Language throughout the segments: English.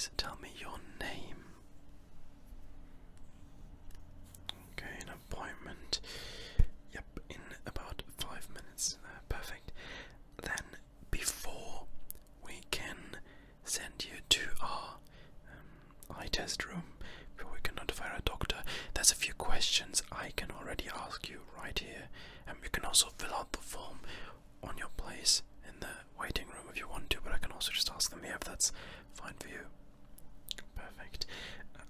please tell me your name? Okay, an appointment. Yep, in about 5 minutes. Perfect. Then, before we can send you to our eye test room, before we can notify our doctor, there's a few questions I can already ask you right here. And you can also fill out the form on your place in the waiting room if you want to, but I can also just ask them here if that's fine for you. Perfect.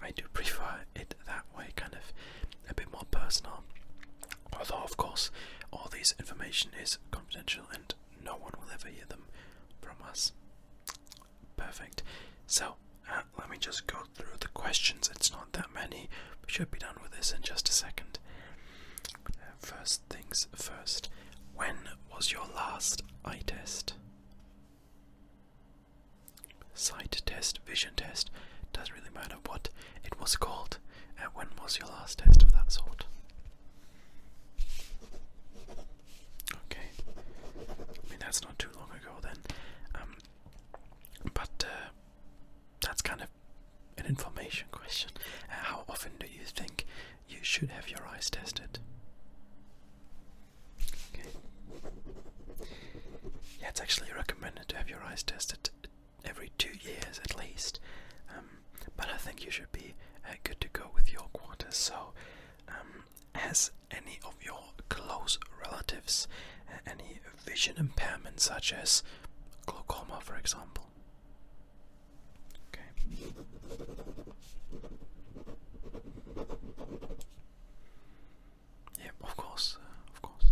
I do prefer it that way, kind of a bit more personal. Although, of course, all this information is confidential and no one will ever hear them from us. Perfect. So, let me just go through the questions. It's not that many. We should be done with this in just a second. First things first. When was your last eye test? Sight test, vision test, doesn't really matter what it was called. When was your last test of that sort? Okay, I mean that's not too long ago then, but that's kind of an information question. How often do you think you should have your eyes tested? Okay. Yeah, it's actually recommended to have your eyes tested every 2 years at least, but I think you should be good to go with your quarters. So, has any of your close relatives any vision impairment, such as glaucoma, for example? Okay. Yeah, of course, of course.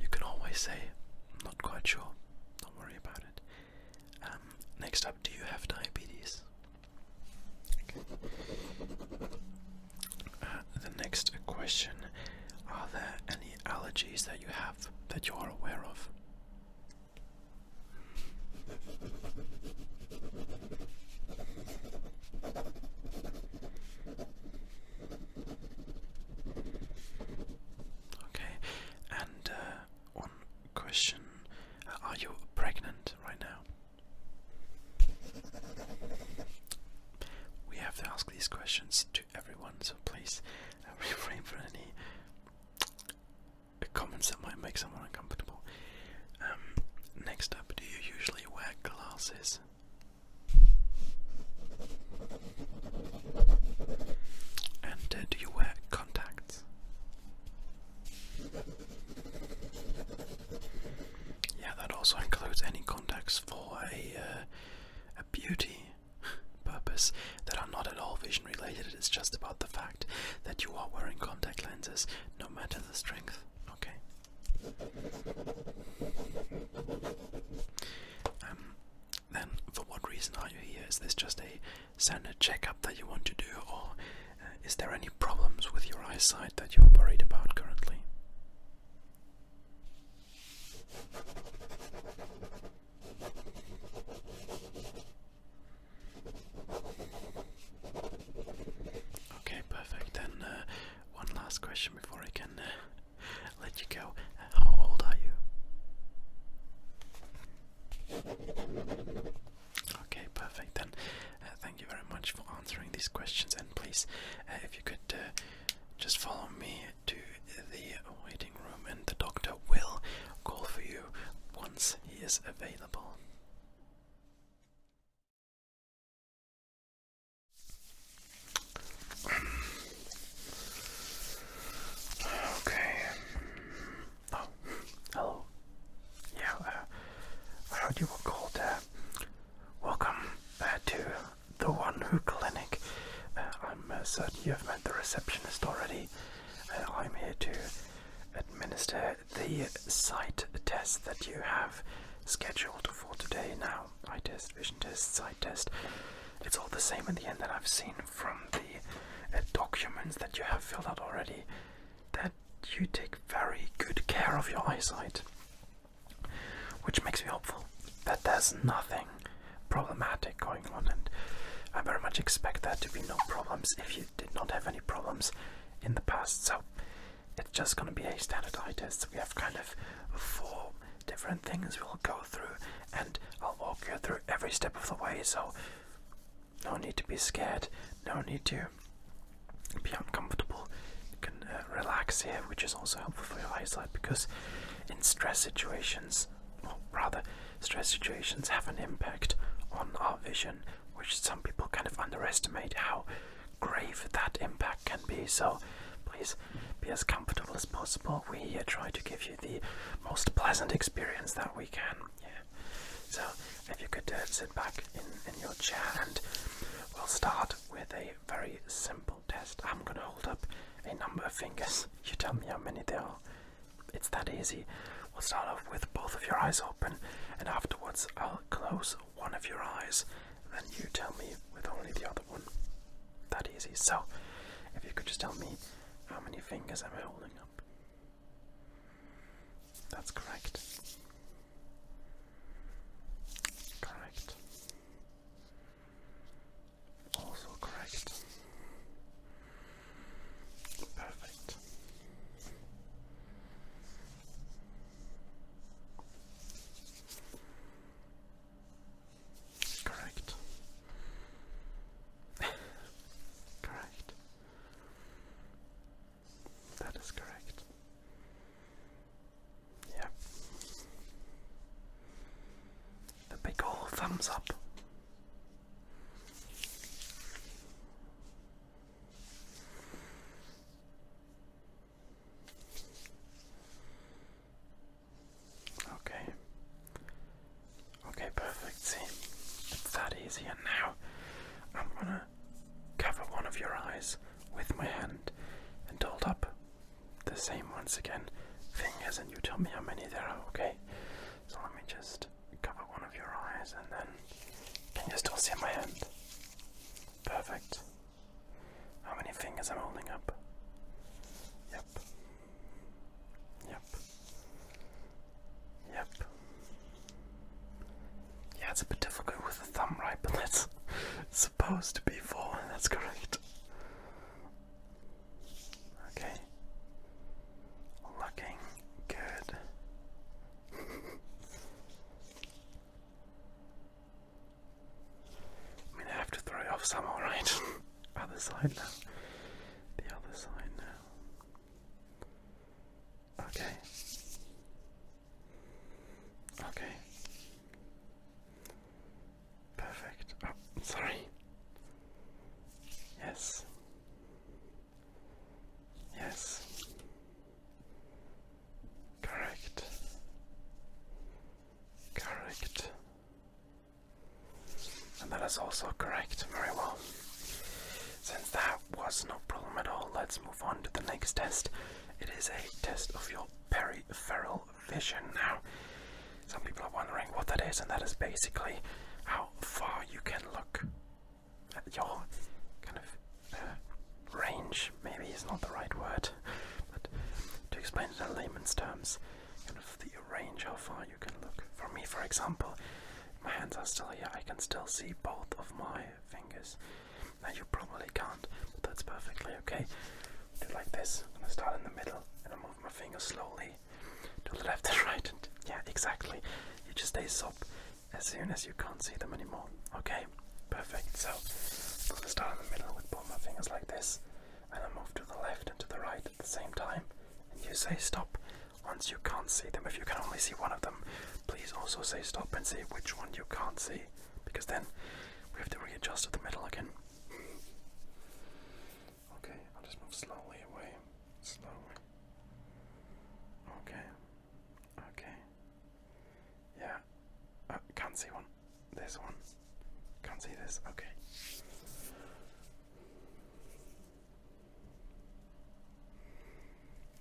You can always say, "I'm not quite sure." Don't worry about it. Next up, do you have diabetes? Okay. The next question: are there any allergies that you have that you are aware of? Okay, and one question: are you pregnant right now? We have to ask these questions to everyone, so please refrain from any comments that might make someone uncomfortable. Next up, do you usually wear glasses? And do you wear contacts? Yeah, that also includes any contacts for a beauty purpose that are not at all vision related. It's just about the fact that you are wearing contact lenses, no matter the strength. Okay. Then, for what reason are you here? Is this just a standard checkup that you want to do, or is there any problems with your eyesight that you're worried about currently? Okay, perfect. Then one last question before I can let you go. How old are you? Okay, perfect. Then thank you very much for answering these questions, and please, if you could just follow me to the waiting room, and the doctor will call for you once he is available. Okay. Oh, hello. Yeah, I heard you were called. Welcome to the One Who Clinic. I'm certain you have met the receptionist already. I'm here to administer the sight test that you have scheduled for today now. Eye test, vision test, sight test. It's all the same in the end that I've seen from the documents that you have filled out already, that you take very good care of your eyesight, which makes me hopeful that there's nothing problematic going on, and I very much expect there to be no problems if you did not have any problems in the past. So it's just going to be a standard eye test. We have kind of 4 different things we'll go through, and I'll walk you through every step of the way, so No need to be scared. No need to be uncomfortable. You can relax here, which is also helpful for your eyesight, because in stress situations, or rather, stress situations have an impact on our vision, which some people kind of underestimate how grave that impact can be. So please be as comfortable as possible. We try to give you the most pleasant experience that we can. Yeah. So if you could sit back in your chair, and we'll start with a very simple test. I'm gonna hold up a number of fingers. You tell me how many there are. It's that easy. We'll start off with both of your eyes open, and afterwards I'll close one of your eyes, then you tell me with only the other one. That easy. So if you could just tell me how many fingers am I holding up. That's correct. Correct. Also correct. Perfect. Correct. Correct. That is correct. Yep. The big old thumbs up. Okay. Okay, perfect. See, it's that easy. And now I'm gonna cover one of your eyes with my hand and hold up the same once again fingers, and you tell me how many there are. Okay, so let me just cover one of your eyes, and then can you still see my hand? Perfect. How many fingers I'm holding up? Yep. Yep. Yep. Yeah, it's a bit difficult with the thumb, right? But that's supposed to be 4. That's correct. Okay. Looking good. I mean, I have to throw you off somehow, right? Other side now. The other side now. Okay. Okay. Perfect. Oh, sorry. Yes. Yes. Correct. Correct. And that is also correct. Very well. Since that was no problem at all, let's move on to the next test. It is a test of your peripheral vision. Now, some people are wondering what that is, and that is basically how far you can look at your kind of range. Maybe is not the right word, but to explain it in layman's terms, kind of the range, how far you can look. For me, for example, my hands are still here. I can still see both of my fingers. Now you probably can't, but that's perfectly okay. Do it like this. I'm gonna start in the middle, and I move my fingers slowly to the left and right. And yeah, exactly. You just stay stop as soon as you can't see them anymore. Okay, perfect. So I'm gonna start in the middle with both my fingers like this, and I move to the left and to the right at the same time. And you say stop once you can't see them. If you can only see one of them, please also say stop and say which one you can't see, because then we have to readjust to the middle again. Okay, I'll just move slowly away. Slowly. Okay. Okay. Yeah. Can't see one. This one. Can't see this. Okay.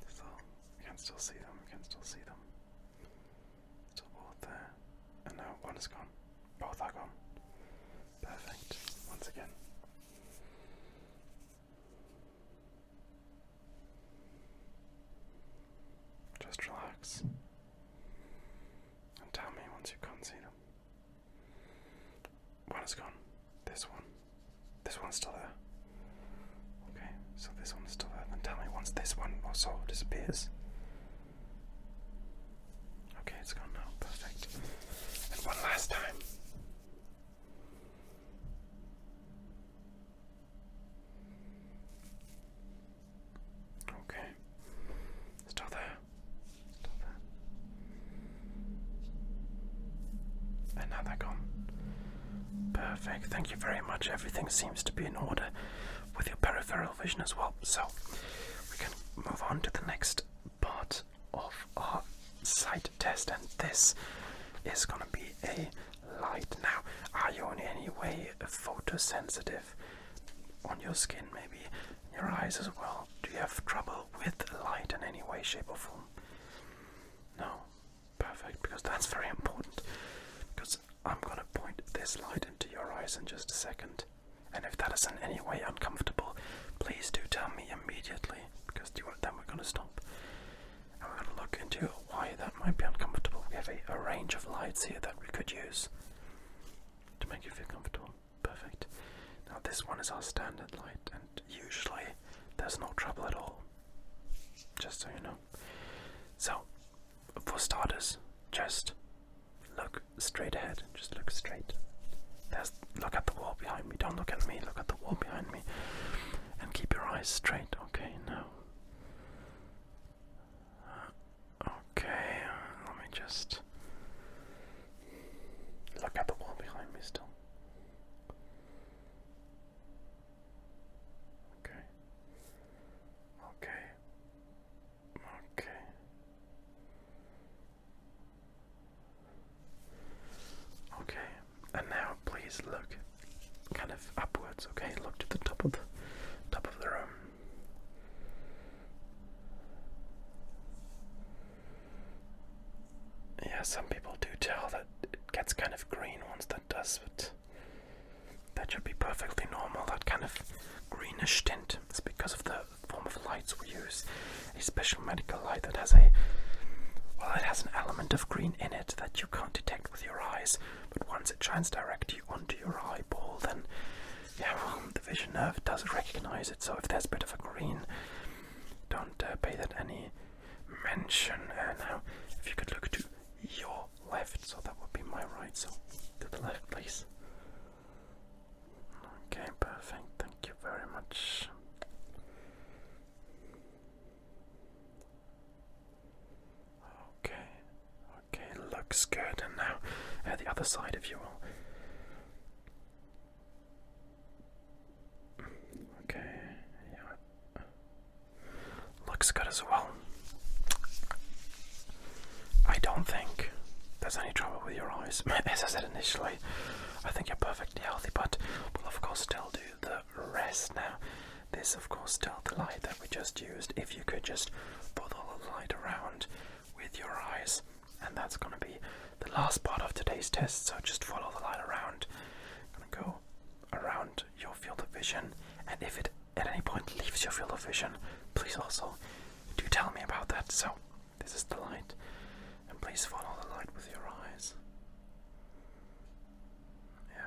So, we can still see them. We can still see them. Still both there. And now one is gone. Both are gone. Perfect. Once again. Just relax. And tell me once you can't see them. One is gone. This one. This one's still there. Okay, so this one's still there. Then tell me once this one also disappears. Okay, it's gone now. Perfect. And one last time. And now they're gone. Perfect, thank you very much. Everything seems to be in order with your peripheral vision as well. So we can move on to the next part of our sight test, and this is going to be a light. Now, are you in any way photosensitive on your skin, maybe your eyes as well? Do you have trouble with light in any way, shape or form? No? Perfect, because that's very important, because I'm going to point this light into your eyes in just a second, and if that is in any way uncomfortable, please do tell me immediately, because then we're going to stop and we're going to look into why that might be uncomfortable. We have a range of lights here that we could use to make you feel comfortable. Perfect. Now this one is our standard light, and usually there's no trouble at all, just so you know. So, for starters, just look straight ahead. Just look straight. Look at the wall behind me. Don't look at me. Look at the wall behind me. And keep your eyes straight. Okay, now. Okay, let me just look at the wall behind me still. Okay. Okay. Okay. Okay, and now please look kind of upwards, okay? Look to the top of the room. Yeah, some people do tell that it gets kind of green once that does, but that should be perfectly normal. That kind of greenish tint is because of the form of lights we use. A special medical light that has it has an element of green in it that you can't detect with your eyes, but once it shines directly onto your eyeball, then the vision nerve does recognize it. So if there's a bit of a green, don't pay that any mention. Now, if you could look to your left, so that would be my right, so to the left, please. Okay, perfect. Thank you very much. Okay, looks good. And now, the other side, if you will. Okay, yeah. Looks good as well. I don't think there's any trouble with your eyes. As I said initially, I think you're perfectly healthy, but we'll of course still do the rest now. This of course still the light that we just used. If you could just follow the light around with your eyes, and that's going to be the last part of today's test, so just follow the light around. I'm going to go around your field of vision, and if it at any point leaves your field of vision, please also do tell me about that. So this is the light, and please follow the light with your eyes. Yeah.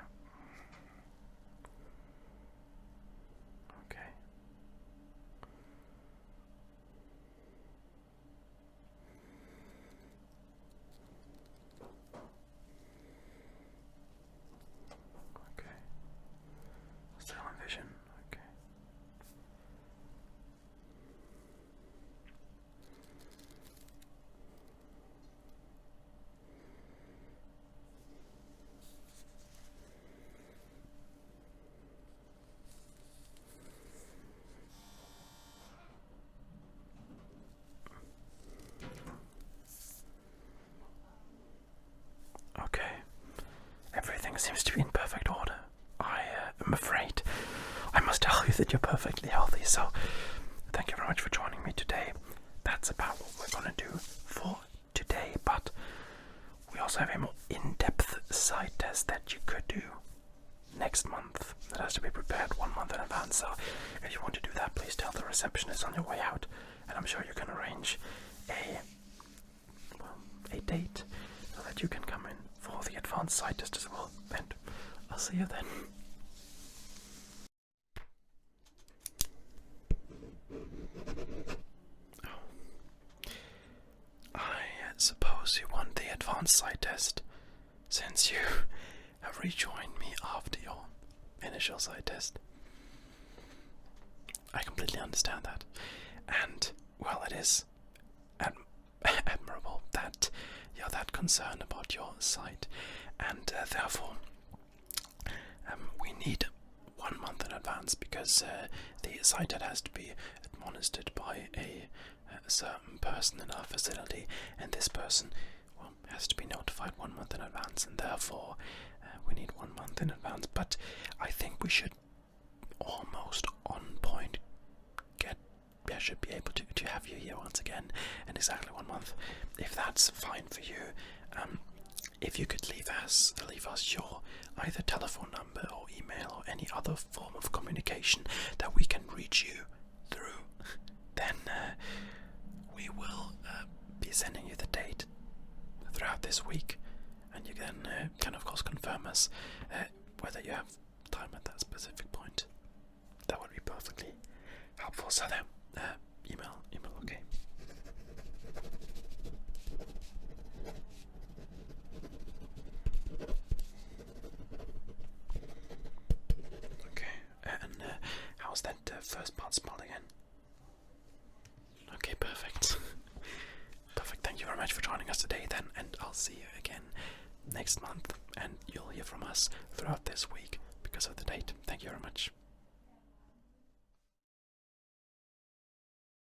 Okay. Okay. Still in vision. Okay. Okay. Everything seems to be in perfect order. I am afraid I must tell you that you're perfectly healthy, so thank you very much for joining me today. That's about what we're going to do for today, but we also have a more in-depth sight test that you could do next month. That has to be prepared 1 month in advance, so if you want to do that, please tell the receptionist on your way out, and I'm sure you can arrange a date so that you can come in for the advanced sight test as well, and I'll see you then. I suppose you want the advanced sight test, since you have rejoined me after your initial sight test. I completely understand that, and well, it is admirable that you're that concerned about your sight, and therefore we need 1 month in advance, because the site has to be administered by a certain person in our facility, and this person, well, has to be notified 1 month in advance, and therefore we need 1 month in advance. But I think we should almost on point should be able to have you here once again in exactly 1 month, if that's fine for you. If you could leave us your either telephone number or email or any other form of communication that we can reach you through, then we will be sending you the date throughout this week, and you can of course confirm us whether you have time at that specific point. That would be perfectly helpful. So then, email, okay. Okay, and how's that first part spelled again? Okay, perfect. Perfect. Thank you very much for joining us today, then, and I'll see you again next month, and you'll hear from us throughout this week because of the date. Thank you very much.